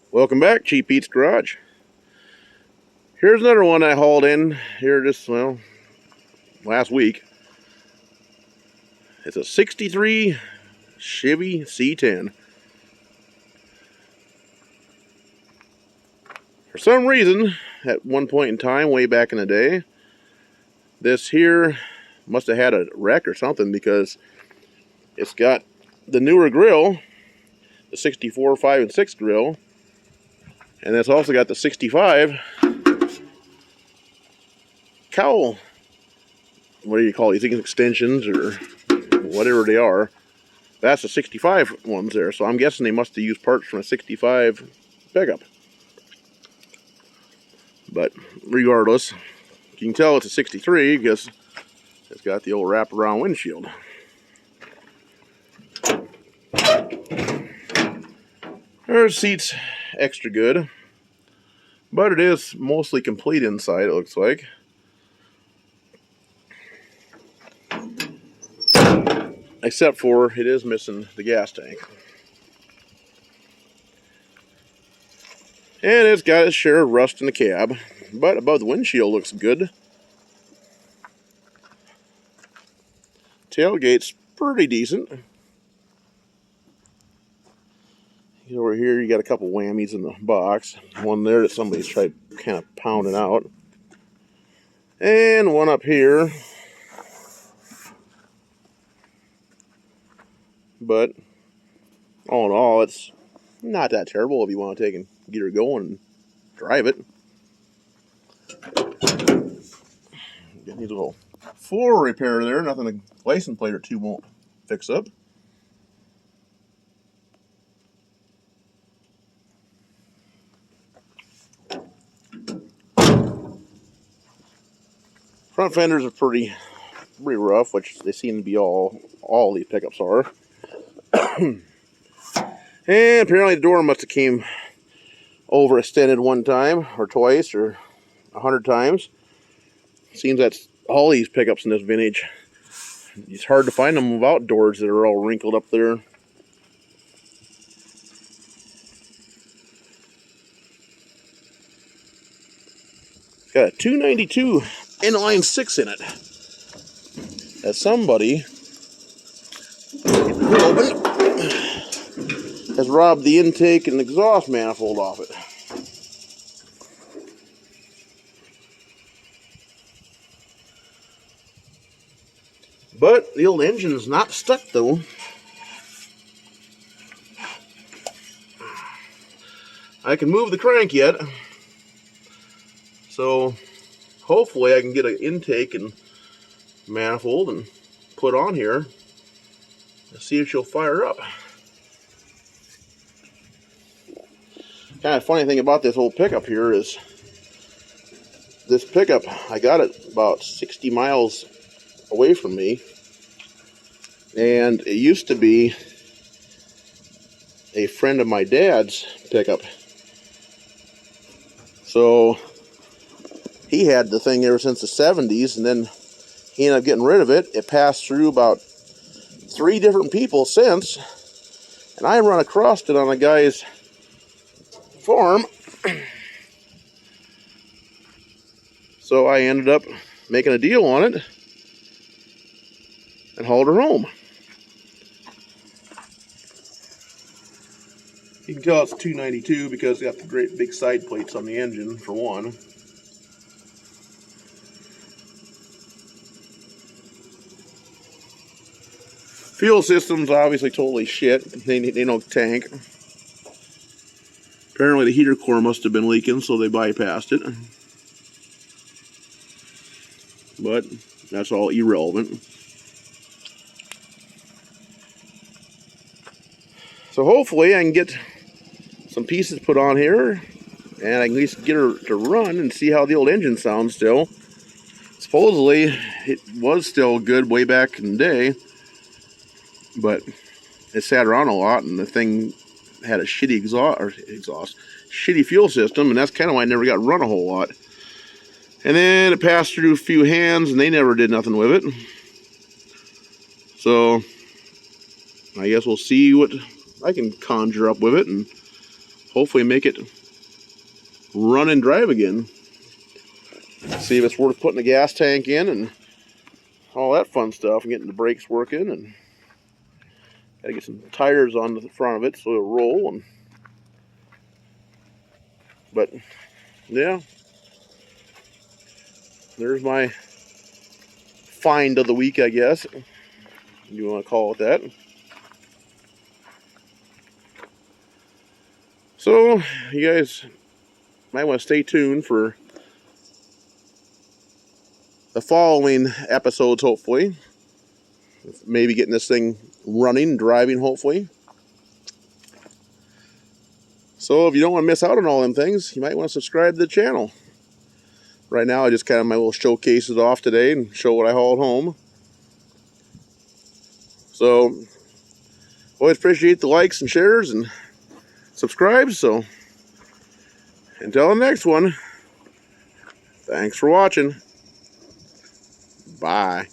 Welcome back, Cheap Pete's Garage. Here's another one I hauled in here just, last week. It's a 63 Chevy C10. For some reason, at one point in time, way back in the day, this here must have had a wreck or something, because it's got the newer grill, the 64, 5, and 6 grill, and it's also got the 65 cowl. What do you call these things? Extensions or whatever they are. That's the 65 ones there, so I'm guessing they must have used parts from a 65 pickup. But regardless, you can tell it's a 63 because it's got the old wraparound windshield. Her seat's extra good, but it is mostly complete inside, it looks like. Except for it is missing the gas tank. And it's got its share of rust in the cab, but above the windshield looks good. Tailgate's pretty decent. Over here you got a couple whammies in the box. One there that somebody's tried kind of pounding out. And one up here. But all in all, it's not that terrible if you want to take and get her going and drive it. It needs a little floor repair there. Nothing a license plate or two won't fix up. Front fenders are pretty rough, which they seem to be all these pickups are. And apparently the door must have came overextended one time or twice or 100 times. Seems that's all these pickups in this vintage. It's hard to find them without doors that are all wrinkled up there. It's got a 292 inline 6 in it that somebody has robbed the intake and exhaust manifold off it. But the old engine is not stuck though. I can move the crank yet, so hopefully I can get an intake and manifold and put on here and see if she'll fire up. Kind of funny thing about this old pickup here is this pickup, I got it about 60 miles away from me, and it used to be a friend of my dad's pickup. So he had the thing ever since the 70s, and then he ended up getting rid of it. It passed through about 3 different people since, and I run across it on a guy's farm. So I ended up making a deal on it and hauled her home. You can tell it's 292 because it's got the great big side plates on the engine, for one. Fuel system's obviously totally shit. They no tank. Apparently the heater core must have been leaking, so they bypassed it. But that's all irrelevant. So hopefully I can get some pieces put on here, and I can at least get her to run and see how the old engine sounds still. Supposedly it was still good way back in the day, but it sat around a lot, and the thing had a shitty shitty fuel system, and that's kind of why I never got run a whole lot. And then it passed through a few hands, and they never did nothing with it. So I guess we'll see what I can conjure up with it, and hopefully make it run and drive again. See if it's worth putting a gas tank in and all that fun stuff, and getting the brakes working, and gotta get some tires on the front of it so it'll roll. And but yeah, there's my find of the week, I guess you want to call it that. So you guys might want to stay tuned for the following episodes, hopefully. Maybe getting this thing running, driving, hopefully. So if you don't want to miss out on all them things, you might want to subscribe to the channel. Right now, I just kind of my little showcase it off today and show what I hauled home. So, always appreciate the likes and shares and subscribes. So, until the next one, thanks for watching. Bye.